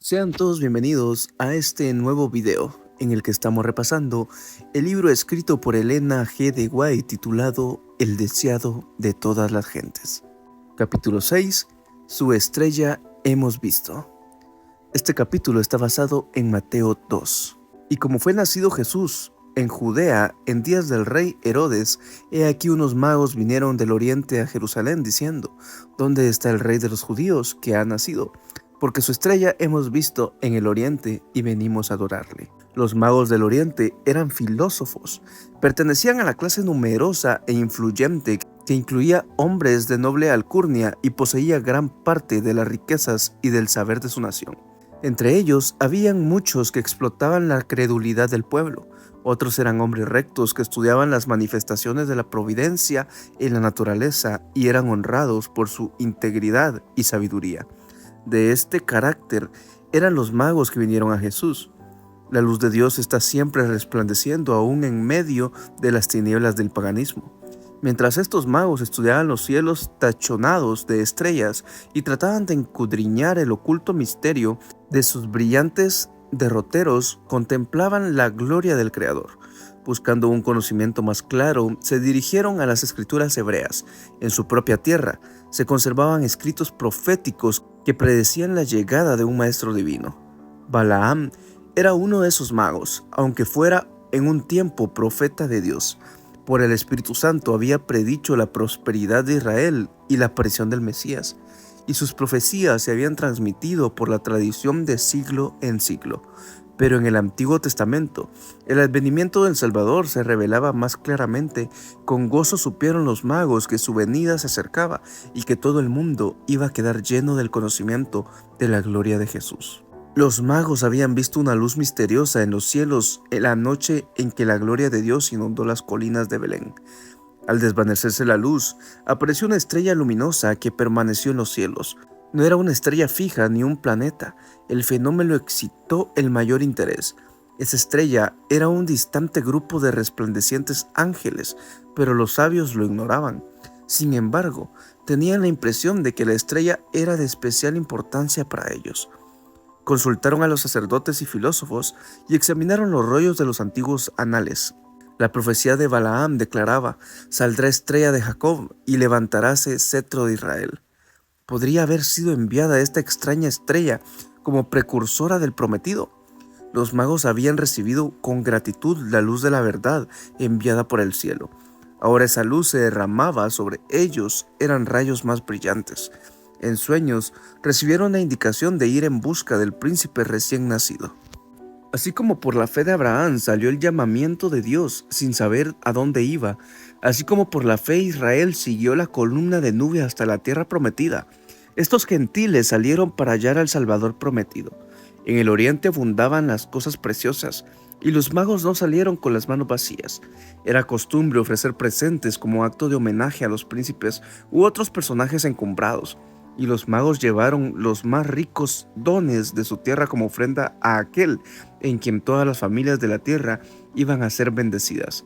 Sean todos bienvenidos a este nuevo video en el que estamos repasando el libro escrito por Elena G. de White titulado El deseado de todas las gentes. Capítulo 6. Su estrella hemos visto. Este capítulo está basado en Mateo 2. Y como fue nacido Jesús en Judea en días del rey Herodes, he aquí unos magos vinieron del oriente a Jerusalén diciendo: ¿Dónde está el rey de los judíos que ha nacido? Porque su estrella hemos visto en el oriente y venimos a adorarle. Los magos del oriente eran filósofos, pertenecían a la clase numerosa e influyente que incluía hombres de noble alcurnia y poseía gran parte de las riquezas y del saber de su nación. Entre ellos habían muchos que explotaban la credulidad del pueblo. Otros eran hombres rectos que estudiaban las manifestaciones de la providencia en la naturaleza y eran honrados por su integridad y sabiduría. De este carácter eran los magos que vinieron a Jesús. La luz de Dios está siempre resplandeciendo aún en medio de las tinieblas del paganismo. Mientras estos magos estudiaban los cielos tachonados de estrellas y trataban de escudriñar el oculto misterio de sus brillantes derroteros, contemplaban la gloria del Creador. Buscando un conocimiento más claro, se dirigieron a las escrituras hebreas. En su propia tierra se conservaban escritos proféticos que predecían la llegada de un maestro divino. Balaam era uno de esos magos, aunque fuera en un tiempo profeta de Dios. Por el Espíritu Santo había predicho la prosperidad de Israel y la aparición del Mesías, y sus profecías se habían transmitido por la tradición de siglo en siglo. Pero en el Antiguo Testamento, el advenimiento del Salvador se revelaba más claramente. Con gozo supieron los magos que su venida se acercaba y que todo el mundo iba a quedar lleno del conocimiento de la gloria de Jesús. Los magos habían visto una luz misteriosa en los cielos en la noche en que la gloria de Dios inundó las colinas de Belén. Al desvanecerse la luz, apareció una estrella luminosa que permaneció en los cielos. No era una estrella fija ni un planeta. El fenómeno excitó el mayor interés. Esa estrella era un distante grupo de resplandecientes ángeles, pero los sabios lo ignoraban. Sin embargo, tenían la impresión de que la estrella era de especial importancia para ellos. Consultaron a los sacerdotes y filósofos y examinaron los rollos de los antiguos anales. La profecía de Balaam declaraba: «Saldrá estrella de Jacob y levantaráse cetro de Israel». ¿Podría haber sido enviada esta extraña estrella como precursora del prometido? Los magos habían recibido con gratitud la luz de la verdad enviada por el cielo. Ahora esa luz se derramaba sobre ellos, eran rayos más brillantes. En sueños recibieron la indicación de ir en busca del príncipe recién nacido. Así como por la fe de Abraham salió el llamamiento de Dios sin saber a dónde iba, así como por la fe Israel siguió la columna de nube hasta la tierra prometida, estos gentiles salieron para hallar al Salvador prometido. En el oriente abundaban las cosas preciosas, y los magos no salieron con las manos vacías. Era costumbre ofrecer presentes como acto de homenaje a los príncipes u otros personajes encumbrados, y los magos llevaron los más ricos dones de su tierra como ofrenda a aquel en quien todas las familias de la tierra iban a ser bendecidas.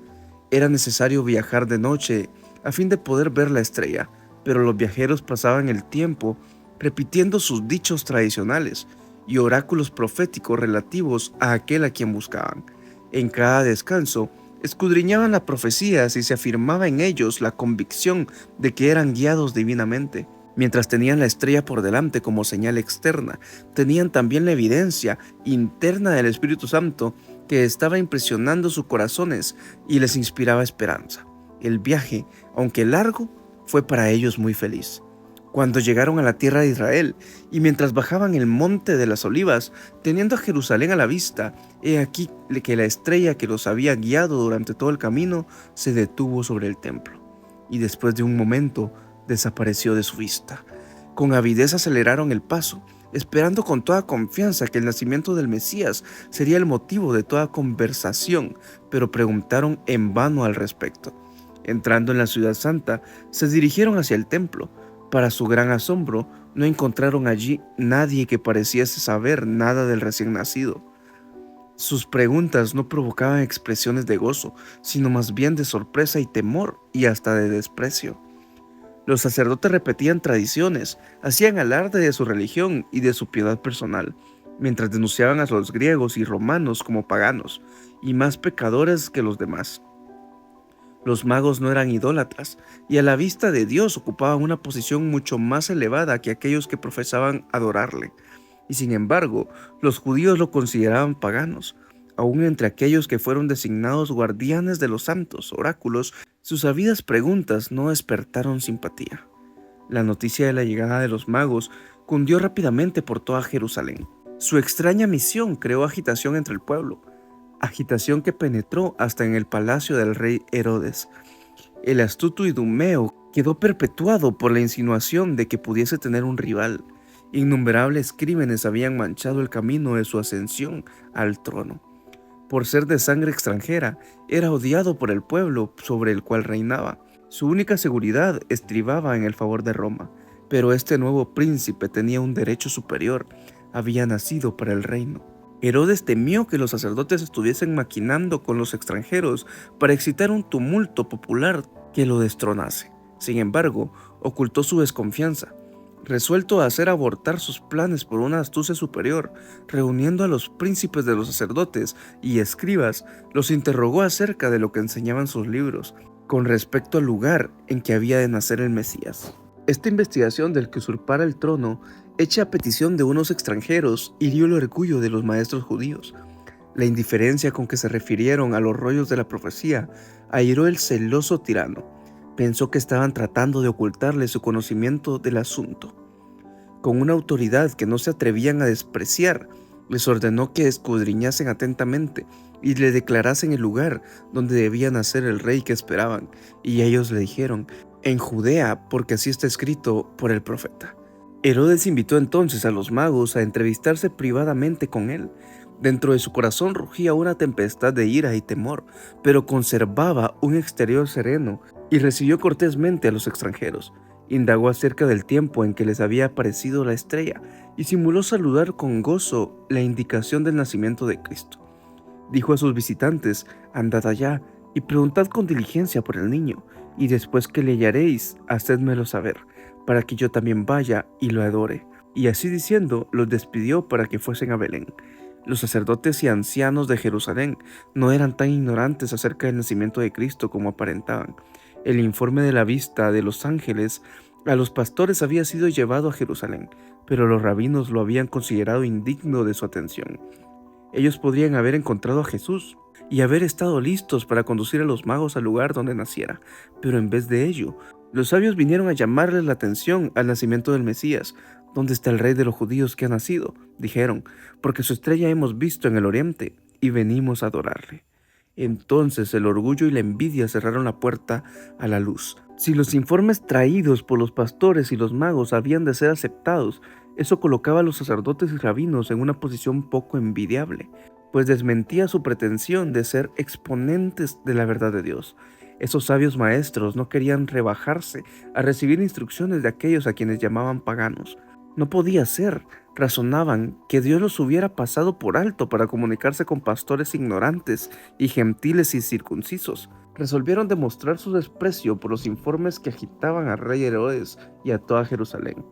Era necesario viajar de noche a fin de poder ver la estrella, pero los viajeros pasaban el tiempo repitiendo sus dichos tradicionales y oráculos proféticos relativos a aquel a quien buscaban. En cada descanso, escudriñaban las profecías y se afirmaba en ellos la convicción de que eran guiados divinamente. Mientras tenían la estrella por delante como señal externa, tenían también la evidencia interna del Espíritu Santo que estaba impresionando sus corazones y les inspiraba esperanza. El viaje, aunque largo, fue para ellos muy feliz. Cuando llegaron a la tierra de Israel y mientras bajaban el monte de las olivas, teniendo a Jerusalén a la vista, he aquí que la estrella que los había guiado durante todo el camino se detuvo sobre el templo, y después de un momento desapareció de su vista. Con avidez aceleraron el paso, esperando con toda confianza que el nacimiento del Mesías sería el motivo de toda conversación, pero preguntaron en vano al respecto. Entrando en la ciudad santa, se dirigieron hacia el templo. Para su gran asombro, no encontraron allí nadie que pareciese saber nada del recién nacido. Sus preguntas no provocaban expresiones de gozo, sino más bien de sorpresa y temor, y hasta de desprecio. Los sacerdotes repetían tradiciones, hacían alarde de su religión y de su piedad personal, mientras denunciaban a los griegos y romanos como paganos y más pecadores que los demás. Los magos no eran idólatras y a la vista de Dios ocupaban una posición mucho más elevada que aquellos que profesaban adorarle. Y sin embargo, los judíos lo consideraban paganos. Aún entre aquellos que fueron designados guardianes de los santos oráculos, sus sabidas preguntas no despertaron simpatía. La noticia de la llegada de los magos cundió rápidamente por toda Jerusalén. Su extraña misión creó agitación entre el pueblo, agitación que penetró hasta en el palacio del rey Herodes. El astuto Idumeo quedó perpetuado por la insinuación de que pudiese tener un rival. Innumerables crímenes habían manchado el camino de su ascensión al trono. Por ser de sangre extranjera, era odiado por el pueblo sobre el cual reinaba. Su única seguridad estribaba en el favor de Roma, pero este nuevo príncipe tenía un derecho superior, había nacido para el reino. Herodes temió que los sacerdotes estuviesen maquinando con los extranjeros para excitar un tumulto popular que lo destronase. Sin embargo, ocultó su desconfianza. Resuelto a hacer abortar sus planes por una astucia superior, reuniendo a los príncipes de los sacerdotes y escribas, los interrogó acerca de lo que enseñaban sus libros, con respecto al lugar en que había de nacer el Mesías. Esta investigación del que usurpara el trono, hecha a petición de unos extranjeros, hirió el orgullo de los maestros judíos. La indiferencia con que se refirieron a los rollos de la profecía airó el celoso tirano. Pensó que estaban tratando de ocultarle su conocimiento del asunto. Con una autoridad que no se atrevían a despreciar, les ordenó que escudriñasen atentamente y le declarasen el lugar donde debía nacer el rey que esperaban. Y ellos le dijeron: en Judea, porque así está escrito por el profeta. Herodes invitó entonces a los magos a entrevistarse privadamente con él. Dentro de su corazón rugía una tempestad de ira y temor, pero conservaba un exterior sereno y recibió cortésmente a los extranjeros. Indagó acerca del tiempo en que les había aparecido la estrella y simuló saludar con gozo la indicación del nacimiento de Cristo. Dijo a sus visitantes: andad allá y preguntad con diligencia por el niño, y después que le hallaréis, hacedmelo saber, para que yo también vaya y lo adore. Y así diciendo, los despidió para que fuesen a Belén. Los sacerdotes y ancianos de Jerusalén no eran tan ignorantes acerca del nacimiento de Cristo como aparentaban. El informe de la vista de los ángeles a los pastores había sido llevado a Jerusalén, pero los rabinos lo habían considerado indigno de su atención. Ellos podrían haber encontrado a Jesús y haber estado listos para conducir a los magos al lugar donde naciera, pero en vez de ello, los sabios vinieron a llamarles la atención al nacimiento del Mesías. ¿Dónde está el rey de los judíos que ha nacido?, dijeron, porque su estrella hemos visto en el oriente y venimos a adorarle. Entonces el orgullo y la envidia cerraron la puerta a la luz. Si los informes traídos por los pastores y los magos habían de ser aceptados, eso colocaba a los sacerdotes y rabinos en una posición poco envidiable, pues desmentía su pretensión de ser exponentes de la verdad de Dios. Esos sabios maestros no querían rebajarse a recibir instrucciones de aquellos a quienes llamaban paganos. No podía ser, razonaban, que Dios los hubiera pasado por alto para comunicarse con pastores ignorantes y gentiles incircuncisos. Resolvieron demostrar su desprecio por los informes que agitaban al rey Herodes y a toda Jerusalén.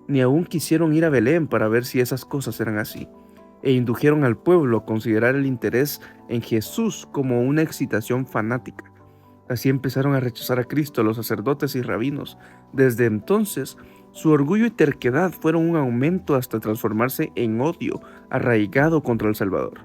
Ni aún quisieron ir a Belén para ver si esas cosas eran así, e indujeron al pueblo a considerar el interés en Jesús como una excitación fanática. Así empezaron a rechazar a Cristo los sacerdotes y rabinos. Desde entonces, su orgullo y terquedad fueron un aumento hasta transformarse en odio arraigado contra el Salvador.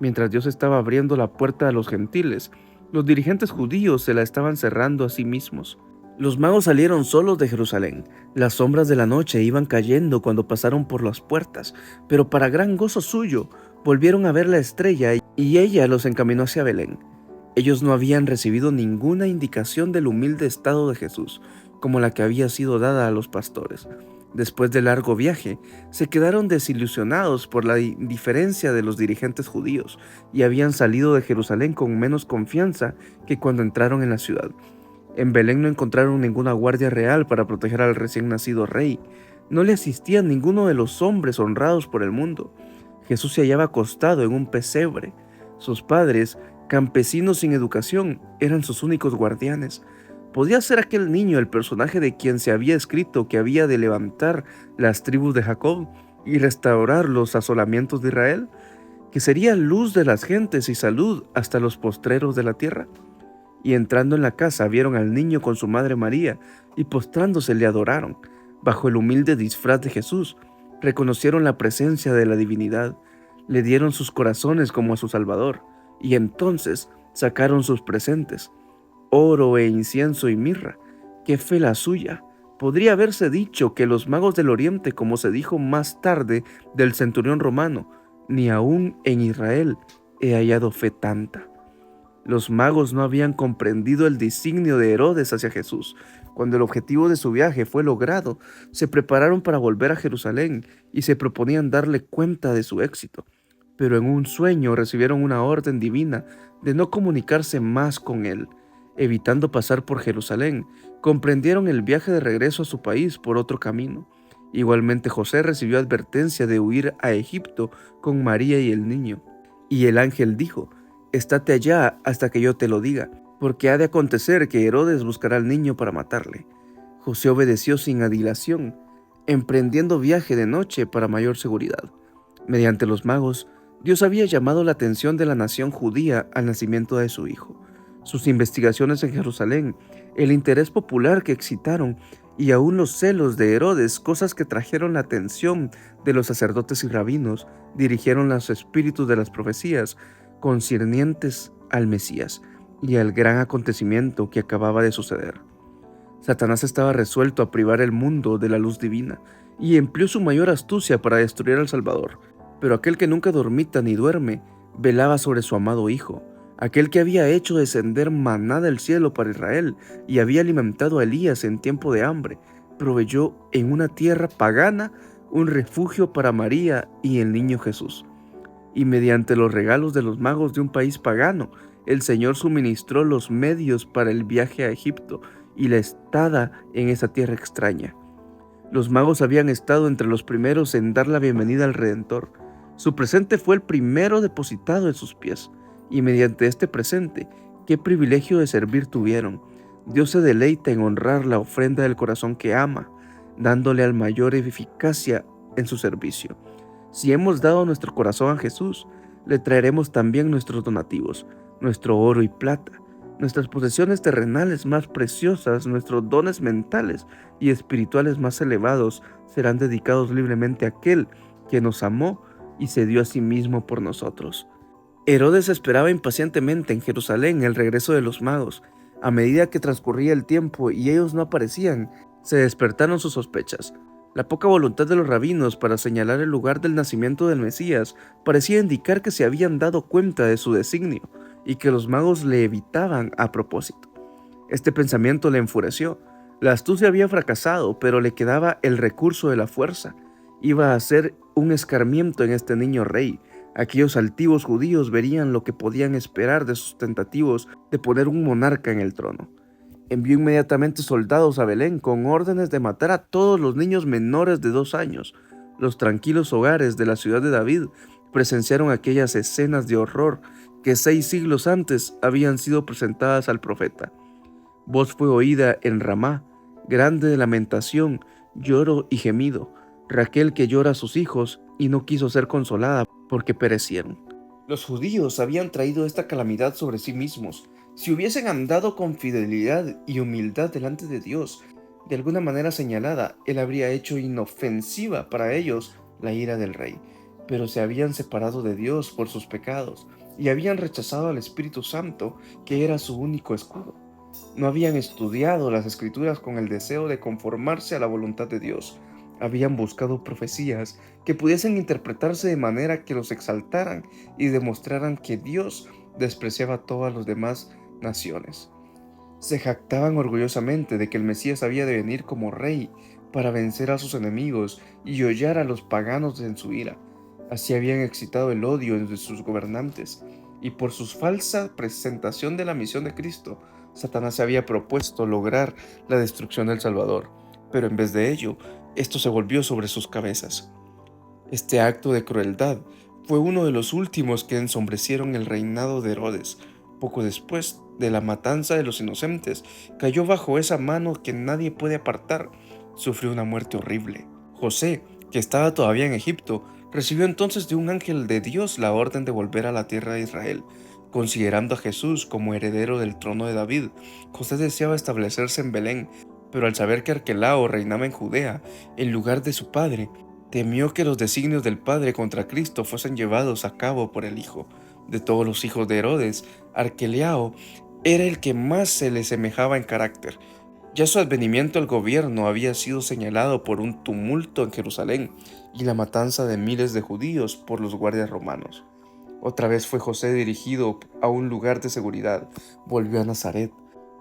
Mientras Dios estaba abriendo la puerta a los gentiles, los dirigentes judíos se la estaban cerrando a sí mismos. Los magos salieron solos de Jerusalén. Las sombras de la noche iban cayendo cuando pasaron por las puertas, pero para gran gozo suyo, volvieron a ver la estrella y ella los encaminó hacia Belén. Ellos no habían recibido ninguna indicación del humilde estado de Jesús, como la que había sido dada a los pastores. Después del largo viaje, se quedaron desilusionados por la indiferencia de los dirigentes judíos y habían salido de Jerusalén con menos confianza que cuando entraron en la ciudad. En Belén no encontraron ninguna guardia real para proteger al recién nacido rey. No le asistía ninguno de los hombres honrados por el mundo. Jesús se hallaba acostado en un pesebre. Sus padres, campesinos sin educación, eran sus únicos guardianes. ¿Podía ser aquel niño el personaje de quien se había escrito que había de levantar las tribus de Jacob? y restaurar los asolamientos de Israel, que sería luz de las gentes y salud hasta los postreros de la tierra. Y entrando en la casa vieron al niño con su madre María, y postrándose le adoraron. Bajo el humilde disfraz de Jesús, reconocieron la presencia de la divinidad, le dieron sus corazones como a su Salvador, y entonces sacaron sus presentes, oro e incienso y mirra. ¡Qué fe la suya! Podría haberse dicho que los magos del Oriente, como se dijo más tarde del centurión romano, ni aún en Israel he hallado fe tanta. Los magos no habían comprendido el designio de Herodes hacia Jesús. Cuando el objetivo de su viaje fue logrado, se prepararon para volver a Jerusalén y se proponían darle cuenta de su éxito. Pero en un sueño recibieron una orden divina de no comunicarse más con él. Evitando pasar por Jerusalén, comprendieron el viaje de regreso a su país por otro camino. Igualmente José recibió advertencia de huir a Egipto con María y el niño. Y el ángel dijo: estate allá hasta que yo te lo diga, porque ha de acontecer que Herodes buscará al niño para matarle. José obedeció sin adilación, emprendiendo viaje de noche para mayor seguridad. Mediante los magos, Dios había llamado la atención de la nación judía al nacimiento de su hijo. Sus investigaciones en Jerusalén, el interés popular que excitaron y aún los celos de Herodes, cosas que trajeron la atención de los sacerdotes y rabinos, dirigieron los espíritus de las profecías concernientes al Mesías y al gran acontecimiento que acababa de suceder. Satanás estaba resuelto a privar el mundo de la luz divina y empleó su mayor astucia para destruir al Salvador. Pero aquel que nunca dormita ni duerme, velaba sobre su amado Hijo, aquel que había hecho descender maná del cielo para Israel y había alimentado a Elías en tiempo de hambre, proveyó en una tierra pagana un refugio para María y el niño Jesús. Y mediante los regalos de los magos de un país pagano, el Señor suministró los medios para el viaje a Egipto y la estada en esa tierra extraña. Los magos habían estado entre los primeros en dar la bienvenida al Redentor. Su presente fue el primero depositado en sus pies, y mediante este presente, qué privilegio de servir tuvieron. Dios se deleita en honrar la ofrenda del corazón que ama, dándole al mayor eficacia en su servicio. Si hemos dado nuestro corazón a Jesús, le traeremos también nuestros donativos, nuestro oro y plata, nuestras posesiones terrenales más preciosas, nuestros dones mentales y espirituales más elevados serán dedicados libremente a aquel que nos amó y se dio a sí mismo por nosotros. Herodes esperaba impacientemente en Jerusalén el regreso de los magos. A medida que transcurría el tiempo y ellos no aparecían, se despertaron sus sospechas. La poca voluntad de los rabinos para señalar el lugar del nacimiento del Mesías parecía indicar que se habían dado cuenta de su designio y que los magos le evitaban a propósito. Este pensamiento le enfureció. La astucia había fracasado, pero le quedaba el recurso de la fuerza. Iba a hacer un escarmiento en este niño rey. Aquellos altivos judíos verían lo que podían esperar de sus tentativos de poner un monarca en el trono. Envió inmediatamente soldados a Belén con órdenes de matar a todos los niños menores de 2 años. Los tranquilos hogares de la ciudad de David presenciaron aquellas escenas de horror que 6 siglos antes habían sido presentadas al profeta. Voz fue oída en Ramá, grande de lamentación, lloro y gemido. Raquel que llora a sus hijos y no quiso ser consolada porque perecieron. Los judíos habían traído esta calamidad sobre sí mismos. Si hubiesen andado con fidelidad y humildad delante de Dios, de alguna manera señalada, Él habría hecho inofensiva para ellos la ira del rey. Pero se habían separado de Dios por sus pecados y habían rechazado al Espíritu Santo, que era su único escudo. No habían estudiado las Escrituras con el deseo de conformarse a la voluntad de Dios. Habían buscado profecías que pudiesen interpretarse de manera que los exaltaran y demostraran que Dios despreciaba a todas las demás naciones. Se jactaban orgullosamente de que el Mesías había de venir como rey para vencer a sus enemigos y hollar a los paganos en su ira. Así habían excitado el odio entre sus gobernantes, y por su falsa presentación de la misión de Cristo, Satanás se había propuesto lograr la destrucción del Salvador, pero en vez de ello, esto se volvió sobre sus cabezas. Este acto de crueldad fue uno de los últimos que ensombrecieron el reinado de Herodes. Poco después de la matanza de los inocentes, cayó bajo esa mano que nadie puede apartar. Sufrió una muerte horrible. José, que estaba todavía en Egipto, recibió entonces de un ángel de Dios la orden de volver a la tierra de Israel. Considerando a Jesús como heredero del trono de David, José deseaba establecerse en Belén, pero al saber que Arquelao reinaba en Judea, en lugar de su padre, temió que los designios del padre contra Cristo fuesen llevados a cabo por el hijo. De todos los hijos de Herodes, Arquelao era el que más se le semejaba en carácter. Ya su advenimiento al gobierno había sido señalado por un tumulto en Jerusalén y la matanza de miles de judíos por los guardias romanos. Otra vez fue José dirigido a un lugar de seguridad. Volvió a Nazaret,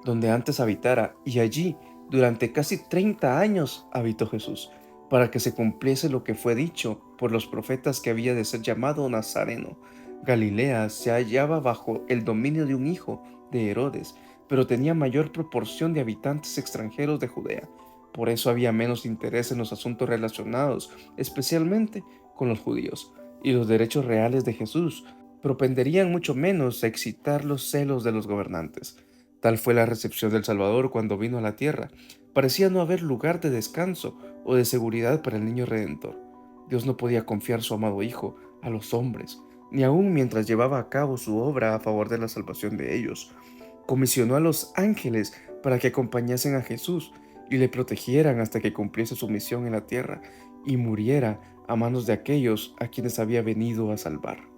donde antes habitara, y allí, durante casi 30 años, habitó Jesús, para que se cumpliese lo que fue dicho por los profetas que había de ser llamado Nazareno. Galilea se hallaba bajo el dominio de un hijo de Herodes, pero tenía mayor proporción de habitantes extranjeros de Judea. Por eso había menos interés en los asuntos relacionados, especialmente con los judíos, y los derechos reales de Jesús propenderían mucho menos a excitar los celos de los gobernantes. Tal fue la recepción del Salvador cuando vino a la tierra. Parecía no haber lugar de descanso o de seguridad para el niño redentor. Dios no podía confiar su amado Hijo a los hombres, ni aun mientras llevaba a cabo su obra a favor de la salvación de ellos. Comisionó a los ángeles para que acompañasen a Jesús y le protegieran hasta que cumpliese su misión en la tierra y muriera a manos de aquellos a quienes había venido a salvar.